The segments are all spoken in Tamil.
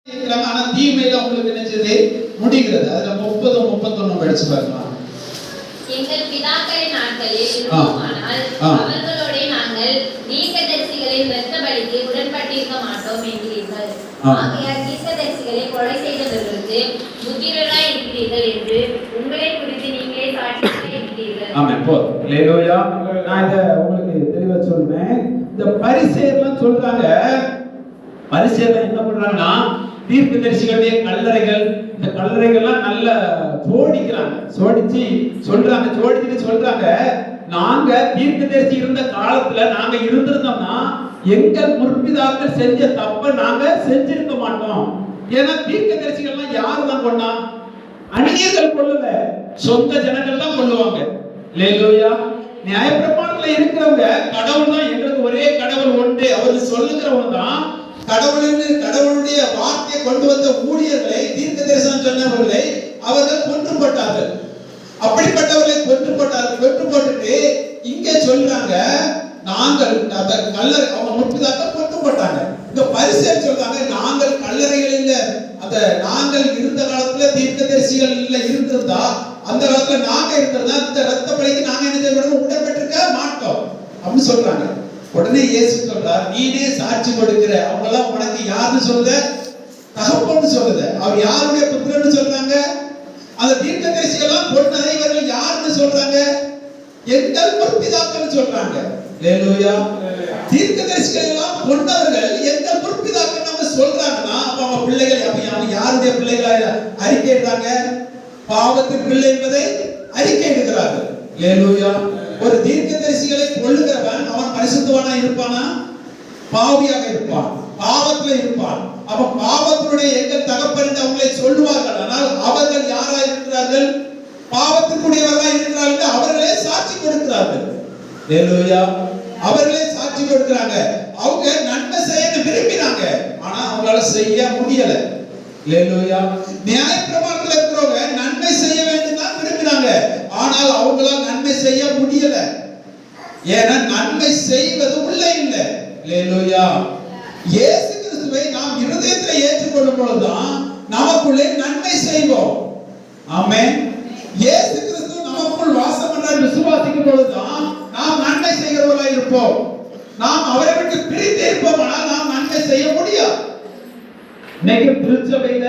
இருக்கிறாங்க. ஆனா தீமையில உங்களுக்கு நினைச்சது முடிகிறது. அதுல 30 31 படிச்சு பார்க்கலாம். எங்கள் பிதாக்களின் நாட்களில் இருந்தோமானால் அவர்களோட நாங்கள் தீர்க்கதரிசிகளின் இரத்த பலிக்கு உடன்பட்டிருக்க மாட்டோம் என்கிறீர்கள். ஆகையால் தீர்க்கதரிசிகளை கொலை செய்தவர்களுக்கு புத்திரராய் இருக்கிறீர்கள் என்று உங்களை குறித்து நீங்களே சாட்சியாக இருக்கிறீர்கள். ஆமென். போ. ஹல்லேலூயா. நான் இத உங்களுக்கு தெளிவா சொல்றேன். இந்த பரிசேயர்லாம் சொல்றாங்க, பரிசேயர்கள் என்ன பண்றாங்கன்னா தீர்க்கதரிசிகளுடைய கல்லறைகள், இந்த கல்லறைகள்லாம் நல்ல ஜோடிக்கிறாங்க, ஜோடிச்சு சொல்றாங்க நாங்க தீர்க்கதரிசி இருந்த காலத்துல நாங்க இருந்திருந்தோம்னா எங்கள் முற்பிதாக்கள் செஞ்ச தப்ப நாங்க செஞ்சிருக்க மாட்டோம். ஏன்னா தீர்க்கதரிசிகள்லாம் யாரு தான் கொண்டா? அந்நியர்கள் கொல்லல, சொந்த ஜனங்கள் தான் கொல்லுவாங்க. ஹல்லேலூயா. நியாயப்பிரமாணத்துல இருக்கிறவங்க கடவுள் தான், எங்களுக்கு ஒரே கடவுள் உண்டு அவர் சொல்லுகிறவங்க தான் கடவுளுடைய வார்த்தையை கொண்டு வந்த ஊழியர்களை, தீர்க்க தரிசனம் சொன்னவர்களை அவர்கள் கொன்று போட்டார்கள். அப்படிப்பட்டவர்களை கொன்று போட்டுட்டு இங்க சொல்றாங்க நாங்கள் கல்லறை, அவங்க முற்பிதாக்கள் கொன்று போட்டாங்க. இந்த பரிசேயர் சொல்றாங்க நாங்கள் கல்லறைகள் இல்ல, அந்த நாங்கள் இருந்த காலத்துல தீர்க்கதரிசிகள் இல்ல இருந்திருந்தா, அந்த காலத்துல நாங்க இருந்திருந்தா இந்த ரத்த பலிக்கு நாங்க என்ன செய்ய உடன்பட்டிருக்க மாட்டோம் அப்படின்னு சொல்றாங்க. உடனே இயேசு சொல்றார், நீனே சாட்சி கொடுக்கிற, அவங்க எல்லாம் உனக்கு யாருன்னு சொல்லுத? தகப்பன்னு சொல்லுது. அவர் யாருடைய புத்திரன்னு சொல்றாங்க? அந்த தீர்க்கதரிசிகள்லாம் கொன்னதை இவர்கள் யாருன்னு சொல்றாங்க? எங்கள் முற்பிதாக்கள் சொல்றாங்க. ஹல்லேலூயா. தீர்க்கதரிசிகள் எல்லாம் கொன்னவர்கள் எங்கள் முற்பிதாக்கள் நம்ம சொல்றாங்கன்னா அப்ப அவங்க பிள்ளைகள், அவங்க யாருடைய பிள்ளைகளா அறிக்கையிடுறாங்க? பாவத்தின் பிள்ளை என்பதை அறிக்கையிடுகிறார்கள். ஹல்லேலூயா. ஒரு தீர்க்கதரிசிகளை கொல்லுகிறவன் அவன் பரிசுத்தவானா இருப்பானா? பாவியாக இருப்பான், பாவத்தில் இருப்பான். அப்ப பாவத்தினுடைய எங்கள் தகப்பன் அவங்களை சொல்லுவார்கள். ஆனால் அவர்கள் யாரா இருக்கிறார்கள்? பாவத்திற்குரியவர்களா இருக்கிறார்கள். அவர்களே சாட்சி கொடுக்கிறார்கள். ஹல்லேலூயா. அவர்களே சாட்சி கொடுக்கிறாங்க. அவங்க நன்மை செய்ய விரும்பினாங்க, ஆனா அவங்களால செய்ய முடியல. ஹல்லேலூயா. நியாயப்பிரமாணத்துல இருக்கிறவங்க நன்மை செய்ய வேண்டும் தான் விரும்பினாங்க, ஆனால் அவங்களால நன்மை செய்ய முடியல. ஏன்னா நன்மை செய்வது உள்ள இல்லை. ஹல்லேலூயா. இயேசு கிறிஸ்துவை நாம் இருதயத்தில் ஏற்றுக்கொள்ளும் பொழுதுதான் நமக்குள்ளே நன்மை செய்வோம். ஆமென். இயேசு கிறிஸ்து நமக்குள் வாசம் பண்றார் விசுவாசிக்கும் பொழுதுதான் நாம் நன்மை செய்கிறவர்களாக இருப்போம். நாம் அவரை விட்டு பிரித்து இருப்போமானால் நாம் நன்மை செய்ய முடியாது. இன்னைக்கு திருச்சபையில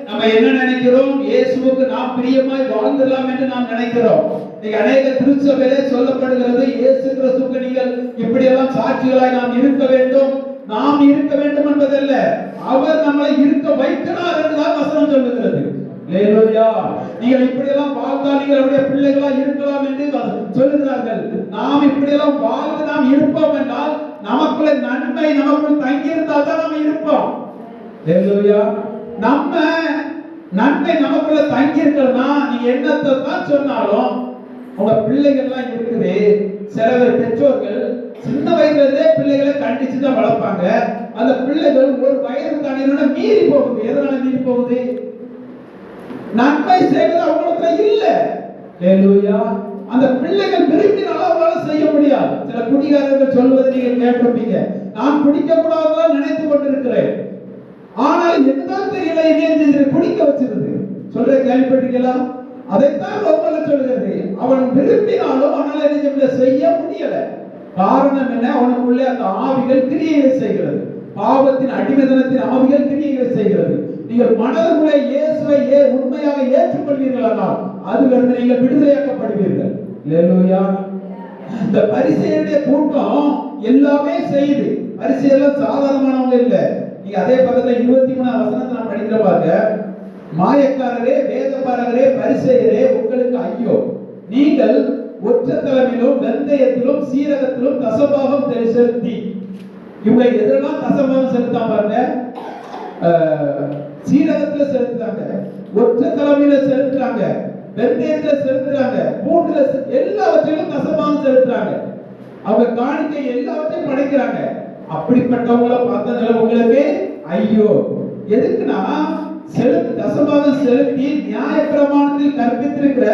நம்ம என்ன நினைக்கிறோம்? இயேசுவுக்கு நாம் பிரியமாய் வாழ்ந்துடலாம் என்று நாம் நினைக்கிறோம். இன்னைக்கு அநேக திருச்சபையில சொல்லப்படுகிறது, இயேசு கிறிஸ்துவுக்கு நீங்கள் இப்படியெல்லாம் சாட்சிகளாய் நாம் இருக்க வேண்டும், நாம் இருக்க வேண்டும் என்பதல்ல, அவர் நம்மளை இருக்க வைக்கிறார் என்றுதான் வசனம் சொல்லுகிறது. ஹல்லேலூயா. நீங்கள் இப்படியெல்லாம் வாழ்ந்தால் நீங்கள் அவருடைய பிள்ளைகளா இருக்கலாம் என்று சொல்லுகிறார்கள். நாம் இப்படியெல்லாம் வாழ்ந்து நாம் இருப்போம் என்றால் நமக்குள்ள நன்மை நமக்குள் தங்கியிருந்தால் தான் நாம் இருப்போம். ஹல்லேலூயா. நம்ம நன்மை நமக்குள்ள தங்கி இருக்கணும்னா நீங்க என்னத்தை தான் சொன்னாலும் உங்க பிள்ளைகள்லாம் இருக்குது. சில பெற்றோர்கள் சின்ன வயதிலே பிள்ளைகளை கண்டிச்சு தான் வளர்ப்பாங்க. அந்த பிள்ளைகள் ஒரு வயது தாண்டினா மீறி போகுது. எதனால மீறி போகுது? நன்மை செய்வது அவங்களுக்கு இல்ல. ஹல்லேலூயா. அந்த பிள்ளைகள் விரும்பினாலும் அவங்களால செய்ய முடியாது. சில குடிகாரர்கள் சொல்வதை நீங்க கேட்டிருப்பீங்க, நான் குடிக்க கூடாதுதான் நினைத்து கொண்டிருக்கிறேன், ஆனால் என்னதான் தெரியல என்ன குடிக்க வச்சிருது சொல்ற கேள்விப்பட்டீங்களா? அதைத்தான் ரோமர்கள் சொல்லுகிறது. அவன் விரும்பினாலும் அவனால என்ன செய்ய முடியல. காரணம் என்ன? அவனுக்குள்ளே அந்த ஆவிகள் கிரியைகளை செய்கிறது. பாவத்தின் அடிமைத்தனத்தின் ஆவிகள் கிரியைகளை செய்கிறது. நீங்கள் மனதுக்குள்ளே இயேசுவை உண்மையாக ஏற்றுக்கொள்வீர்களானால் அதிலிருந்து நீங்கள் விடுதலையாக்கப்படுவீர்கள். ஹல்லேலூயா. இந்த பரிசேயருடைய கூட்டம் எல்லாமே செய்யுது. பரிசேயர்கள் சாதாரணமானவங்க இல்ல. நீங்க அதே பக்கத்துல 23 வசனத்தை நான் படிக்கிற பாருங்க. மாயக்காரரே, வேதபாரகரே, பரிசேயரே, உங்களுக்கு ஐயோ, நீங்கள் ஒற்றத்தலைமையிலும் வெந்தயத்திலும் சீரகத்திலும் தசபாகம் செலுத்தி, இவங்க எதெல்லாம் தசபாகம் செலுத்தாம பாருங்க. சீரகத்துல செலுத்துறாங்க, ஒற்ற தலைமையில செலுத்துறாங்க, வெந்தயத்துல செலுத்துறாங்க, பூண்டுல எல்லாவற்றிலும் தசபாகம் செலுத்துறாங்க. அவங்க காணிக்கை எல்லாவற்றையும் படைக்கிறாங்க. அப்படிப்பட்டவங்களை பார்த்ததுல உங்களுக்கு ஐயோ. எதுக்குன்னா தசபாகம் செலுத்தி நியாயப்பிரமாணத்தில் கற்பித்திருக்கிற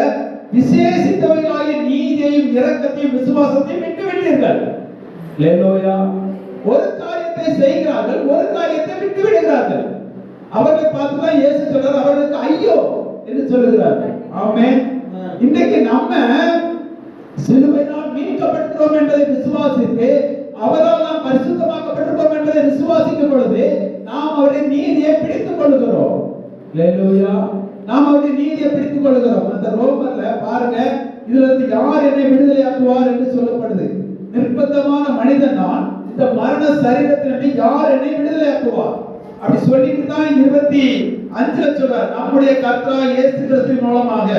விசேஷித்தவைகளாகிய நீதியையும் இரக்கத்தையும் விசுவாசத்தையும் விட்டு விட்டீர்கள். ஹல்லேலூயா. ஒரு காரியத்தை செய்கிறார்கள், ஒரு காரியத்தை விட்டு விடுகிறார்கள். அவர்களை பார்த்து தான் இயேசு சொல்றார், அவர்களுக்கு ஐயோ என்று சொல்லுகிறார். ஆமென். இன்றைக்கு நம்ம சிலுவையினால் மீட்கப்பட்டிருக்கிறோம் என்பதை விசுவாசித்து, அவரால் நாம் பரிசுத்தமாக்கப்பட்டிருக்கிறோம் என்பதை விசுவாசிக்கும் பொழுது நாம் அவருடைய நீதியை பிடித்துக் கொள்கிறோம். அல்லேலூயா. நாம் அவருடைய நீதியை பிடித்துக் கொள்கிறோம். அந்த ரோமர்ல பாருங்க, இதுல இருந்து யார் என்னை விடுதலையாக்குவார் என்று சொல்லப்படுது. நிர்பந்தமான மனிதன் நான், இந்த மரண சரீரத்திலிருந்து யார் என்னை விடுதலையாக்குவார் அப்படி சொல்லிட்டு தான் 25 சொல்றார், நம்முடைய கர்த்தராகிய இயேசு கிறிஸ்துவின் மூலமாக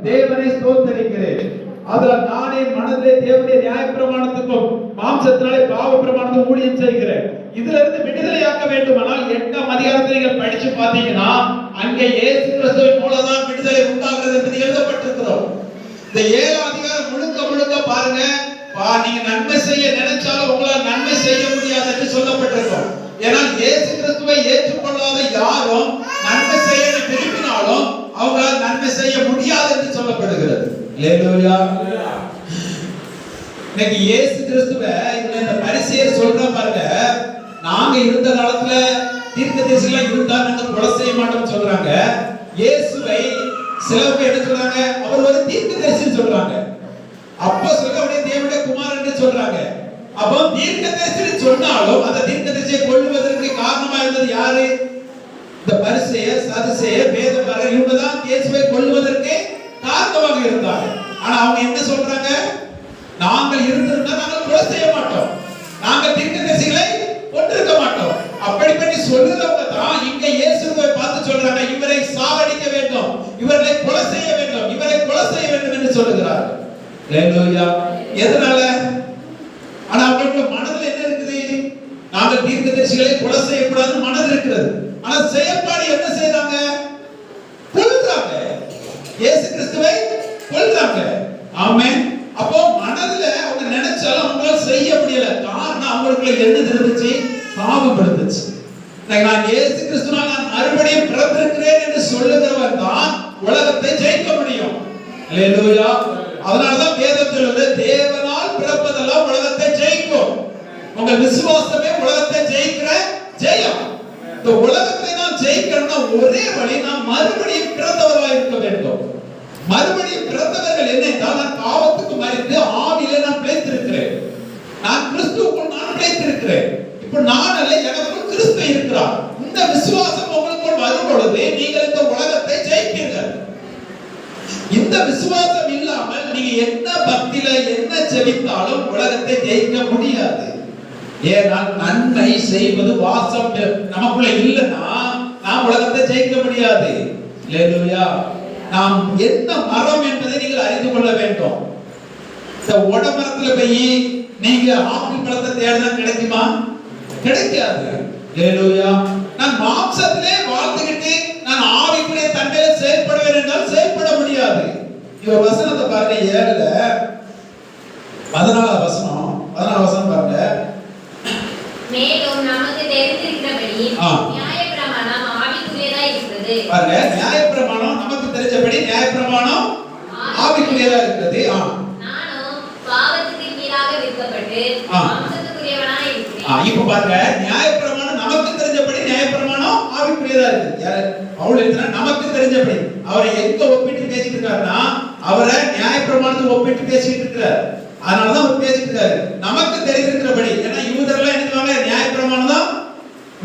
தேவனை ஸ்தோத்திரிக்கிறேன். அதனால் நானே மனதிலே தேவனுடைய நியாயப்பிரமாணத்துக்கும் மாம்சத்தினாலே பாவ பிரமாணத்துக்கும் ஊழியம் செய்கிறேன். இதுல இருந்து விடுதலையாக்க வேண்டுமானால் 8ஆம் அதிகாரத்தை நீங்கள் படிச்சு பார்த்தீங்கன்னா அங்கே இயேசு கிறிஸ்துவின் மூலம் தான் விடுதலை உண்டாகிறது என்று எழுதப்பட்டிருக்கிறோம். இந்த 7ஆம் அதிகாரம் முழுக்க முழுக்க பாருங்க, நீங்க நன்மை செய்ய நினைச்சாலும் உங்களால் நன்மை செய்ய முடியாது என்று சொல்லப்பட்டிருக்கும். ஏனால் இயேசு கிறிஸ்துவை ஏற்றுக்கொள்ளாத யாரும் நன்மை செய்ய விரும்பினாலும் அவங்களால் நன்மை செய்ய முடியாது என்று சொல்லப்படுகிறது. அல்லேலூயா. இன்னைக்கு இயேசு கிறிஸ்துவை இந்த பரிசேயர் சொல்ற பாருங்க, நாங்க இருந்த காலத்துல தீர்க்கதரிசிகளா இருந்தா நாங்க கொலை செய்ய மாட்டோம் சொல்றாங்க. இயேசுவை சிலர் என்ன சொல்றாங்க, அவர் ஒரு தீர்க்கதரிசின்னு சொல்றாங்க. அப்ப சொல்லக்கூடிய தேவனுடைய குமாரன் என்று சொல்றாங்க. அப்போ தீர்க்கதரிசி சொன்னாலும் அந்த தீர்க்கதரிசியை கொல்லுவதற்கு காரணமா இருந்தது யாரு? இந்த பரிசேயர், சதுசேயர், வேதபாரகர், இவங்க தான் இயேசுவை கொல்லுவதற்கு காரணமாக இருந்தாங்க. ஆனா அவங்க என்ன சொல்றாங்க, நாங்கள் இருந்திருந்தா நாங்கள் கொலை செய்ய மாட்டோம், நாங்கள் தீர்க்கதரிசிகளை கொன்றிருக்க மாட்டோம் அப்படிப்பட்ட சொல்லுறவங்க தான் இங்க இயேசுவை பார்த்து சொல்றாங்க, இவரை சாவடிக்க வேண்டும், இவரை கொலை செய்ய வேண்டும், இவரை கொலை செய்ய வேண்டும் என்று சொல்லுகிறார்கள். அல்லேலூயா. எதனால? ஆனா அவங்களுக்கு மனதில் என்ன இருக்குது, நாங்கள் தீர்க்கதரிசிகளை கொலை செய்யக்கூடாது மனதில் இருக்கிறது. ஆனா செயல்பாடு என்ன செய்றாங்க, கொல்றாங்க, இயேசு கிறிஸ்துவை கொல்றாங்க. ஆமென். அப்போ மனதில் அவங்க நினைச்சாலும் அவங்களால செய்ய முடியல. காரணம் அவங்களுக்குள்ள என்ன இருந்துச்சு, பாவம் இருந்துச்சு. நான் இயேசு கிறிஸ்துவால் நான் மறுபடியும் பிறந்திருக்கிறேன் என்று சொல்லுகிறவன் தான் உலகத்தை ஜெயிக்க முடியும். அல்லேலூயா. அதனாலதான் வேதத்தில் உள்ள தேவனால் பிறப்பதெல்லாம் உலகத்தை ஜெயிக்கும். உங்கள் விசுவாசமே உலகத்தை ஜெயிக்கிற ஜெயம். இந்த உலகத்தை நாம் ஜெயிக்கணும்னா ஒரே வழி, நாம் மறுபடியும் பிறந்தவர்களாக இருக்க வேண்டும். மறுபடியும் பிறந்தவர்கள் என்ன என்றால், நான் பாவத்துக்கு மரித்து ஆவியிலே நான் பிழைத்திருக்கிறேன், நான் கிறிஸ்துவுக்குள் நான் பிழைத்திருக்கிறேன். இப்ப நான் அல்ல, எனக்குள் கிறிஸ்து இருக்கிறார். இந்த விசுவாசம் உங்களுக்குள் வரும் பொழுது நீங்கள் இந்த உலகத்தை ஜெயிப்பீர்கள். இந்த விசுவாசம் இல்லாமல் நீங்க என்ன பக்தியில என்ன ஜெபித்தாலும் உலகத்தை ஜெயிக்க முடியாது. ஏனால் நன்மை செய்வது வாசம் நமக்குள்ள இல்லைன்னா நாம் உலகத்தை ஜெயிக்க முடியாது. அல்லேலூயா. நாம் என்ன மரம் என்பதை நீங்கள் அறிந்து கொள்ள வேண்டும். இந்த உடமரத்துல போய் நீங்க ஆப்பிள் பழத்தை தேடினா கிடைக்குமா? கிடைக்காது. அல்லேலூயா. நான் மாம்சத்திலே வாழ்ந்துகிட்டு நான் ஆவிக்குரிய தன்மையில செயல்படுவேன் என்றால் செயல்பட முடியாது. இவர் வசனத்தை பாருங்க, 7ல 14 வசனம், 14 வசனம் பாருங்க. மேலும் நமக்கு தெரிந்திருக்கிறபடி நியாயப்பிரமாணம் ஆவிக்குரியதா இருக்கிறது. பாருங்க, நியாயப்பிரமாணம் நமக்கு தெரிஞ்சபடி நியாயப்பிரமாணம் ஆவிக்குரியதா இருக்கிறது. நானும் பாவத்துக்கு கீழாக விற்கப்பட்டு மாம்சத்துக்குரியவனா இருக்கிறேன். இப்ப பாருங்க, நியாயப்பிரமாணம் நமக்கு தெரிஞ்சபடி நியாயப்பிரமாணம் ஆவிக்குரியதா இருக்கு. பவுல் எழுதுறார், நமக்கு தெரிஞ்சபடி. அவரை எங்க ஒப்பிட்டு பேசிட்டு இருக்காருன்னா, அவரை நியாயப்பிரமாணத்தை ஒப்பிட்டு பேசிட்டு இருக்கிறார். அதனாலதான் அவர் பேசிட்டு இருக்காரு, நமக்கு தெரிந்திருக்கிறபடி. ஏன்னா யூதர்லாம் என்ன நியாயப்பிரமாணம் தான்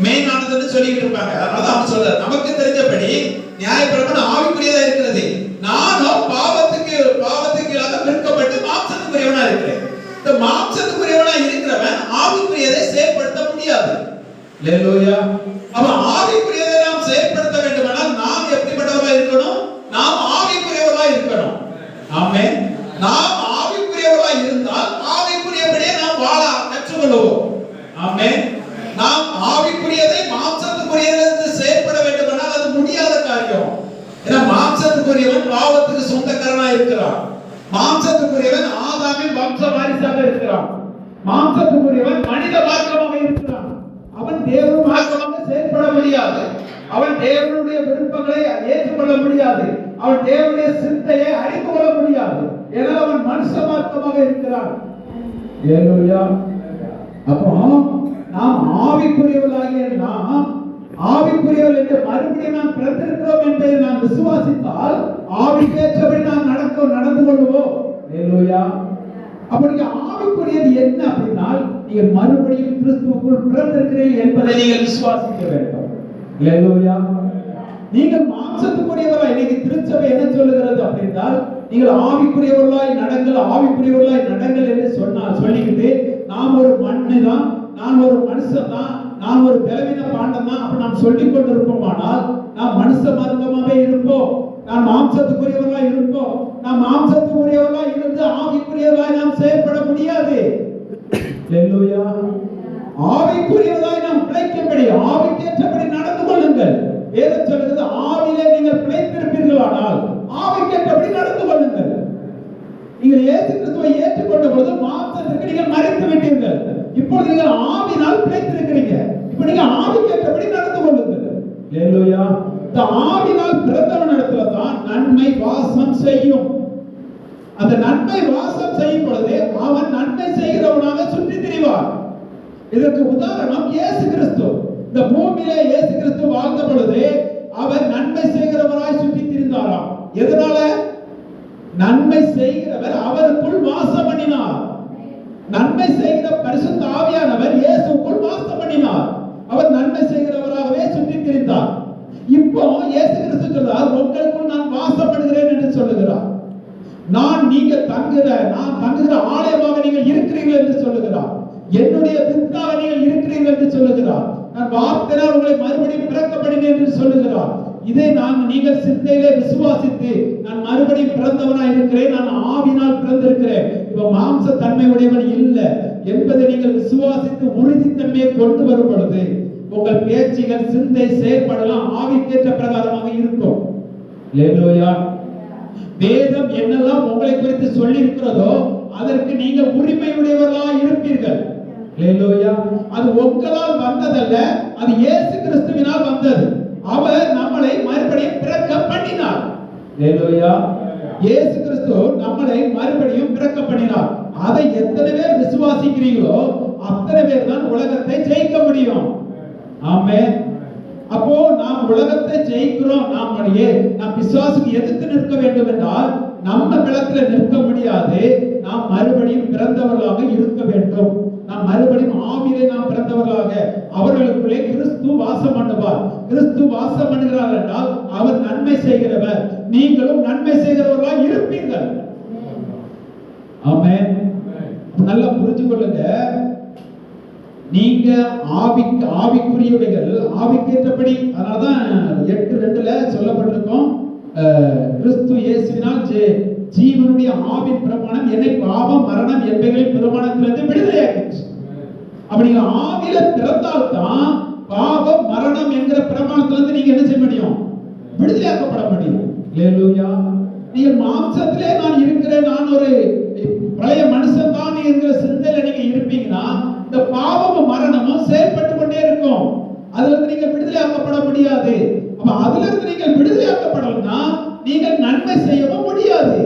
மெயின் ஆனதுன்னு சொல்லிட்டு இருப்பாங்க. அதனாலதான் அவர் சொல்றாரு, நமக்கு தெரிஞ்சபடி நியாயப்பிரமாணம் ஆவிக்குரியதா இருக்கிறது. நானும் பாவத்துக்கு விற்கப்பட்டு மாம்சத்துக்குரியவனா இருக்கிறேன். இந்த மாம்சத்துக்குரியவனா இருக்கிறவன் ஆவிக்குரியதை செயல்படுத்த முடியாது. அல்லேலூயா. அவன் ஆவிக்குரியதை நாம் செயல்படுத்த வேண்டுமானால் நாம் எப்படிப்பட்டவர்களா இருக்கணும்? நாம் ஆவிக்குரியவர்களா இருக்கணும். ஆமென். நாம் ஆவிக்குரியவர்களா இருந்தால் ஆவிக்குரியபடியே நாம் வாழ கற்றுக்கொள்வோம். ஆமென். நாம் ஆவிக்குரியதை மாம்சத்துக்குரியதை செயல்பட வேண்டுமானால் அது முடியாத காரியம். ஏன்னா மாம்சத்துக்குரியவன் பாவத்துக்கு சொந்தக்காரனா இருக்கிறான். மாம்சத்துக்குரியவன் ஆதாமின் வம்ச வாரிசாக இருக்கிறான். மாம்சத்துக்குரியவன் மனித மார்க்கமாக இருக்கிறான். அவன் தேவ மார்க்கமாக செயல்பட முடியாது. அவன் தேவனுடைய விருப்பங்களை ஏற்றுக்கொள்ள முடியாது. அவன் தேவனுடைய சிந்தையை அறிந்து கொள்ள முடியாது. ஏன்னா அவன் மனுஷ மார்க்கமாக இருக்கிறான். அப்போ நாம் ஆவிக்குரியவர்களாகிய நாம் ஆவிக்குரியவர்கள் என்று மறுபடியும் நாம் பிறந்திருக்கிறோம் என்பதை நாம் விசுவாசித்தால் ஆவிக்கேற்றபடி நாம் நடந்து கொள்வோம். ஹalleluya. அப்ப நீங்க ஆவிக்குரியது என்ன அப்படின்னா நீங்கள் மறுபடியும் கிறிஸ்துவுக்குள் பிறந்திருக்கிறீர்கள் என்பதை நீங்கள் விசுவாசிக்க வேண்டும். ஹalleluya. நீங்கள் மாம்சத்துக்குரியவராய், இன்னைக்கு திருச்சபை என்ன சொல்லுகிறது அப்படின்னா நீங்கள் ஆவிக்குரியவர்களாய் நடங்கள் என்று சொல்லிக்கிட்டு நாம் ஒரு மண்ணு தான், நான் ஒரு மனுஷன் தான், நான் ஒரு பலவீன பாண்டம் தான் அப்ப நாம் சொல்லிக் கொண்டிருப்போமானால் நாம் மனுஷ மார்க்கமாவே இருப்போம். நாம் மாம்சத்துக்குரியவர்களாய் இருப்போம். நாம் மாம்சத்துக்குரியவர்களாய் இருந்து ஆவிக்குரியவர்களாய் நாம் செயல்பட முடியாது. ஹalleluya. ஆவிக்குரியவர்களாய் நாம் பிழைக்கும்படி ஆவிக்கேற்றபடி நடந்து கொள்ளுங்கள். வேதம் சொல்கிறது ஆவியிலே நீங்கள் பிழைத்திருப்பீர்களானால் ஆவிக்கேற்றபடி நடந்து கொள்ளுங்கள். நீங்கள் இயேசு கிறிஸ்துவை ஏற்றுக்கொண்ட பொழுது மாம்சத்திற்கு நீங்கள் மரித்து விட்டீர்கள். இப்பொழுது நீங்கள் ஆவியினால் பிழைத்திருக்கிறீங்க. இப்போ நீங்க ஆவிக்கேற்றபடி நடந்து கொள்ளுங்கள். ஹalleluya. இந்த ஆவியினால் பிறந்தவனிடத்துல தான் நன்மை வாசம் செய்யும். அந்த நன்மை வாசம் செய்யும் பொழுது அவன் நன்மை செய்கிறவனாக சுற்றி திரிவான். இதற்கு உதாரணம் இயேசு கிறிஸ்து. இந்த பூமியிலே இயேசு கிறிஸ்து வாழ்ந்த பொழுது அவர் நன்மை செய்கிறவராய் சுற்றி திரிந்தாராம். எதனால? நன்மை செய்கிறவர் அவருக்குள் வாசம் பண்ணினார். நன்மை செய்கிற பரிசுத்த ஆவியானவர் இயேசுக்குள் வாசம் பண்ணினார். அவர் நன்மை செய்கிறவராகவே சுற்றி திரிந்தார். இப்போ இயேசு கிறிஸ்து சொல்றார், உங்களுக்குள் நான் வாசம் பண்ணுகிறேன் என்று சொல்லுகிறார். நான் தங்குகிற ஆலயமாக நீங்கள் இருக்கிறீர்கள் என்று சொல்லுகிறார். என்னுடைய வித்தாக நீங்கள் இருக்கிறீர்கள் என்று சொல்லுகிறார். நான் வார்த்தையால் உங்களை மறுபடியும் பிறக்கப்படினேன் என்று சொல்லுகிறார். இதை நீங்கள் சிந்தையிலே விசுவாசித்து நான் மறுபடியும் பிறந்தவனாய் இருக்கிறேன், நான் ஆவினால் பிறந்திருக்கிறேன், இப்ப மாம்ச தன்மை உடையவன் இல்லை என்பதை நீங்கள் விசுவாசித்து உறுதித்தன்மையை கொண்டு வரும் பொழுது உங்கள் பேச்சுகள், சிந்தை, செயல்படலாம் ஆவிக்கேற்ற பிரகாரமாக இருக்கும். ஹalleluya. வேதம் என்னெல்லாம் உங்களை குறித்து சொல்லி இருக்கிறதோ அதற்கு நீங்கள் உரிமை உடையவர்களாக இருப்பீர்கள். ஹalleluya. அது உங்களால் வந்ததல்ல, அது இயேசு கிறிஸ்துவினால் வந்தது. அவர் நம்மளை மறுபடியும் பிறக்க பண்ணினார். ஹalleluya. இயேசு கிறிஸ்து நம்மளை மறுபடியும் பிறக்க பண்ணினார். அதை எத்தனை பேர் விசுவாசிக்கிறீங்களோ அத்தனை பேர் தான் உலகத்தை ஜெயிக்க முடியும். ஆமென். அப்போ நாம் உலகத்தை ஜெயிக்கிறோம். நாம் பிசாசுக்கு எதிர்த்து நிற்க வேண்டும் என்றால் நம்ம பலத்துல நிற்க முடியாது. நாம் மறுபடியும் பிறந்தவர்களாக இருக்க வேண்டும். நாம் மறுபடியும் ஆவியிலே நாம் பிறந்தவர்களாக அவர்களுக்குள்ளே கிறிஸ்து வாசம் பண்ணுவார். கிறிஸ்து வாசம் பண்ணுகிறார் என்றால் அவர் நன்மை செய்கிறவர். நீங்களும் நன்மை செய்கிறவர்களாக இருப்பீர்கள். ஆமென். நல்லா புரிஞ்சு கொள்ளுங்க. நீங்க ஆவிக்குரியவைகள் ஆவிக்கேற்றபடி, அதனாலதான் 8:2 சொல்லப்பட்டிருக்கும், கிறிஸ்து இயேசுவினால் ஜீவனுடைய ஆவின் பிரமாணம் என்னை பாவம் மரணம் என்பவைகளின் பிரமாணத்திலிருந்து விடுதலையாக்கிச்சு. அப்படி நீங்க ஆவியில பிறந்தால்தான் பாவம் மரணம் என்கிற பிரமாணத்திலிருந்து நீங்க என்ன செய்ய முடியும்? விடுதலையாக்கப்பட முடியும். ஹalleluya. நீங்க மாம்சத்திலே நான் இருக்கிறேன், நான் ஒரு பழைய மனுஷன் தான் என்கிற சிந்தையில நீங்க இருப்பீங்கன்னா இந்த பாவமும் மரணமும் செயல்பட்டு கொண்டே இருக்கும். அதுல இருந்து நீங்க விடுதலையாக்கப்பட முடியாது. அப்ப அதுல இருந்து நீங்கள் விடுதலையாக்கப்படணும்னா நீங்கள் நன்மை செய்யவும் முடியாது.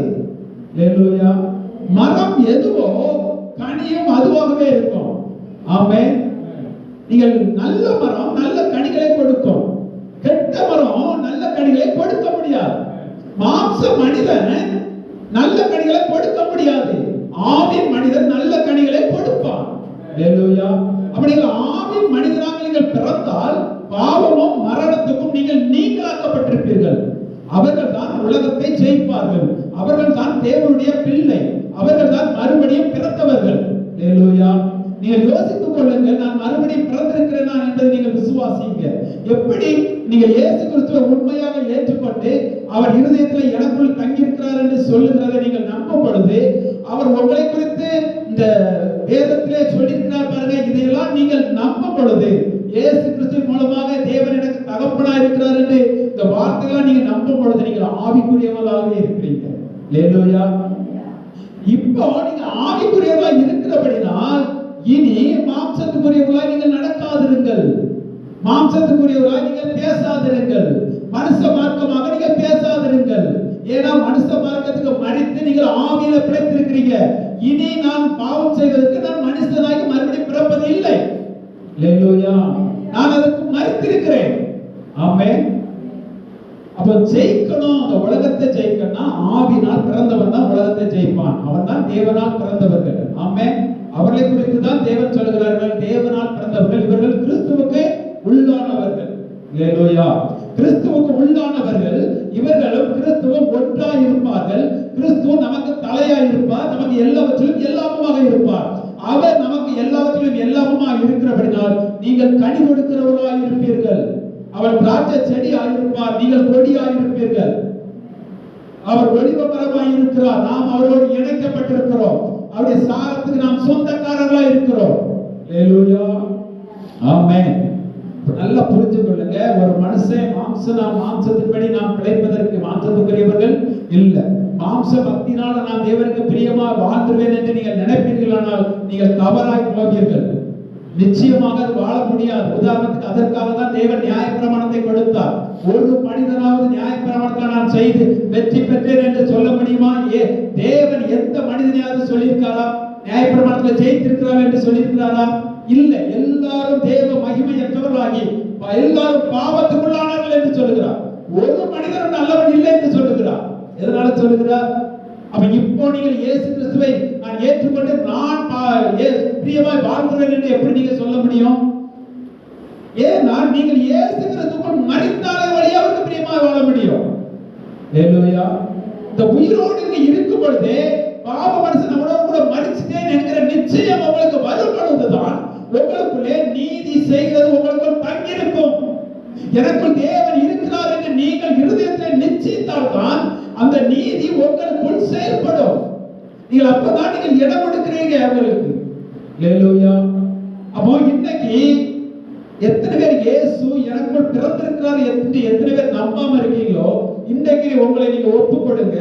ஹalleluya. மரம் எதுவோ கனியும் அதுவாகவே இருக்கும். ஆமென். நீங்கள் நல்ல மரம் நல்ல கனிகளை கொடுக்கும். கெட்ட மரம் நல்ல கனிகளை கொடுக்க முடியாது. மாம்ச மனிதன் நல்ல கனிகளை கொடுக்க முடியாது. ஆவின் மனிதன் நல்ல கனிகளை கொடுப்பான். ஹalleluya. அப்படி ஆவின் மனிதனாக நீங்கள் பிறந்தால் பாவமும் மரணத்துக்கும் நீங்கள் நீங்களாக்கப்பட்டிருப்பீர்கள். அவர்கள் தான் உலகத்தை ஜெயிப்பார்கள். அவர்கள் தான் தேவனுடைய பிள்ளை. அவர்கள் தான் மறுபடியும் பிறந்தவர்கள். ஹalleluya. நீங்கள் யோசித்துக் கொள்ளுங்கள், நான் மறுபடியும் பிறந்திருக்கிறேனா என்பதை நீங்கள் விசுவாசிங்க. எப்படி நீங்கள் இயேசு கிறிஸ்துவை உண்மையாக ஏற்றுக்கொண்டு அவர் இருதயத்தில் எனக்குள் தங்கியிருக்கிறார் என்று சொல்லுகிறதை நீங்கள் நம்பும் பொழுது அவர் உங்களை குறித்து இந்த வேதத்திலே சொல்லியிருக்கிறார் பாருங்க, இதையெல்லாம் நீங்கள் நம்பும் பொழுது இயேசு கிறிஸ்து மூலமாக தேவன் எனக்கு தகப்பனா இருக்கிறார் என்று இந்த வார்த்தையெல்லாம் நீங்க நம்பும் பொழுது நீங்கள் ஆவிக்குரியவர்களாகவே இருக்கிறீங்க. ஹalleluya. இப்போ நீங்க ஆவிக்குரியவர்களாக இருக்கிறபடினால் இனி மாம்சத்துக்குரியவர்களாக நீங்கள் நடக்காதிருங்கள். மாம்சத்துக்குரியவர்களாக நீங்கள் பேசாதிருங்கள். மனுஷ மார்க்கமாக நீங்கள் பேசாதிருங்கள். ஏன்னா மனுஷ மார்க்கத்துக்கு மரித்து நீங்கள் ஆவியில பிழைத்திருக்கிறீங்க. இனி நான் பாவம் செய்வதற்கு நான் மனுஷனாகி மறுபடியும் பிறப்பது இல்லை. ஹalleluya. நான் அதற்கு மரித்திருக்கிறேன். அப்ப ஜெயிக்கணும், அந்த உலகத்தை ஜெயிக்கணும்னா ஆவினால் பிறந்தவன் தான் உலகத்தை ஜெயிப்பான். அவன் தான் தேவனால் பிறந்தவர்கள். ஆமென். அவர்களை குறித்து தான் தேவன் சொல்கிறார்கள், தேவனால் பிறந்தவர்கள் இவர்கள் கிறிஸ்துவுக்கு உள்ளானவர்கள். அல்லேலூயா. கிறிஸ்துவுக்கு உள்ளானவர்கள் இவர்களும் கிறிஸ்துவும் ஒன்றாய் இருப்பார்கள். கிறிஸ்து நமக்கு தலையாய் இருப்பார், நமக்கு எல்லாவற்றிலும் எல்லாமுமாக இருப்பார். அவர் நமக்கு எல்லாவற்றிலும் எல்லாமுமாக இருக்கிறபடினால் நீங்கள் கனி கொடுக்கிறவர்களாய் இருப்பீர்கள். அவர் திராட்சை செடியாய் இருப்பார், நீங்கள் கொடியாய் இருப்பீர்கள். அவர் ஒளிவ மரமாய் இருக்கிறார், நாம் அவரோடு இணைக்கப்பட்டிருக்கிறோம். அவருடைய சாரத்துக்கு நாம் சொந்தக்காரர்களாய் இருக்கிறோம். அல்லேலூயா. ஆமென். நல்லா புரிஞ்சு கொள்ளுங்க, ஒரு மனுஷன் மாம்சத்தின்படி நாம் பிழைப்பதற்கு மாம்சத்துக்குரியவர்கள் இல்ல. மாம்ச பக்தினால நான் தேவனுக்கு பிரியமா வாழ்ந்துருவேன் என்று நீங்கள் நினைப்பீர்களானால் நீங்கள் தவறாய் போவீர்கள். நிச்சயமாக அது வாழ முடியாது. உதாரணத்துக்கு அதற்காக தான் தேவன் நியாயப்பிரமாணத்தை கொடுத்தார். ஒரு மனிதனாவது நியாயப்பிரமாணத்தை நான் செய்து வெற்றி பெற்றேன் என்று சொல்ல முடியுமா? தேவன் எந்த மனிதனையாவது சொல்லியிருக்காரா நியாயப்பிரமாணத்தில் ஜெயித்திருக்கிறார் என்று சொல்லியிருக்கிறாரா? இல்ல. எல்லாரும் தேவ மகிமையற்றவர்களாகி எல்லாரும் பாவத்துக்குள்ளானார்கள் என்று சொல்லுகிறார். ஒரு மனிதன் நல்லவன் இல்லை என்று சொல்லுகிறார். எதனால சொல்லுகிறார்? அப்ப இப்போ நீங்கள் இயேசு கிறிஸ்துவை நான் ஏற்றுக்கொண்டு நான் பிரியமாய் வாழ்கிறேன் என்று எப்படி நீங்க சொல்ல முடியும்? ஏன்னா நீங்கள் இயேசு கிறிஸ்துவுக்குள் மரித்தாலே வழியா அவருக்கு பிரியமாய் வாழ முடியும். அல்லேலூயா. இந்த உயிரோடு இருக்கும் பொழுதே பாவ மனுஷன் நம்மளோட கூட மரிச்சிட்டேன் என்கிற நிச்சயம் உங்களுக்கு வரும் பொழுதுதான் உங்களுக்குள்ளே நீதி செய்கிறது உங்களுக்குள் தங்கியிருக்கும். எனக்குள் தேவன் இருக்கிறார் என்று நீங்கள் இருதயத்தில் நிச்சயித்தால் தான் அந்த நீதி உங்களுக்குள் செயல்படும். நீங்கள் அப்பதான் நீங்கள் இடம் கொடுக்கிறீங்க அவர்களுக்கு. அல்லேலூயா. அப்போ இன்னைக்கு எத்தனை பேர் இயேசு எனக்குள் பிறந்திருக்கிறார் என்று எத்தனை பேர் நம்பாம இருக்கீங்களோ, இன்னைக்கு உங்களை நீங்க ஒப்பு கொடுங்க.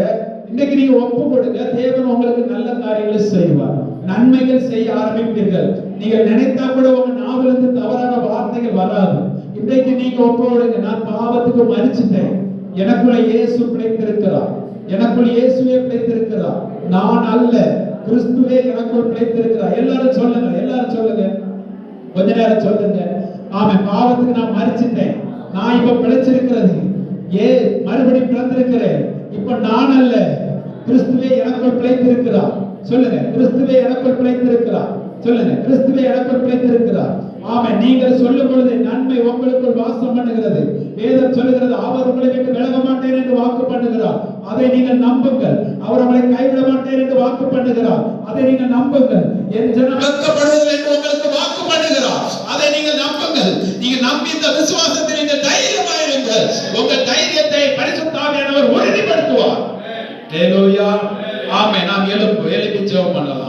இன்னைக்கு நீங்க ஒப்பு கொடுங்க, தேவன் உங்களுக்கு நல்ல காரியங்களை செய்வார். நன்மைகள் செய்ய ஆரம்பிப்பீர்கள். நீங்க நினைத்தா கூட உங்க நாவிலிருந்து தவறான வார்த்தைகள் வராது. இன்றைக்கு நீங்க ஒப்பு கொடுங்க, நான் பாவத்துக்கு மரிச்சிட்டேன், எனக்குள்ள இயேசு பிழைத்திருக்கிறார், எனக்குள் இயேசுவே பிழைத்திருக்கிறார், நான் அல்ல கிறிஸ்துவே எனக்குள் பிழைத்திருக்கிறார். எல்லாரும் சொல்லுங்க, எல்லாரும் சொல்லுங்க, கொஞ்ச நேரம் சொல்லுங்க. ஆமென். பாவத்துக்கு நான் மரிச்சிட்டேன், நான் இப்ப பிழைச்சிருக்கிறது, மறுபடியும் பிறந்திருக்கிறேன். இப்ப நான் அல்ல, கிறிஸ்துவே எனக்குள் பிழைத்திருக்கிறார். சொல்லுங்க, கிறிஸ்துவே எனக்குள் பிழைத்திருக்கிறார். சொல்லுங்க, கிறிஸ்துவே எனக்குள் பிழைத்திருக்கிறார். ஆமென். நீங்கள் சொல்லும் பொழுது நன்மை உங்களுக்குள் வாசம் பண்ணுகிறது. வேதம் சொல்லுகிறது, அவர் உங்களை விட்டு விலக மாட்டேன் என்று வாக்கு பண்ணுகிறார். அதை நீங்கள் நம்புங்கள். அவர் உங்களை கைவிட மாட்டேன் என்று வாக்கு பண்ணுகிறார். அதை நீங்கள் நம்புங்கள். என் ஜனம் வெட்கப்படுவதில்லை என்று உங்களுக்கு வாக்கு பண்ணுகிறார். அதை நீங்கள் நம்புங்கள். நீங்கள் நம்பி இந்த விசுவாசத்தில் நீங்கள் தைரியமாயிருங்கள். உங்கள் தைரியத்தை பரிசுத்த ஆவியானவர் உறுதிப்படுத்துவார். அல்லேலூயா. ஆமென். நாம் எழுப்பி ஜெபம் பண்ணலாம்.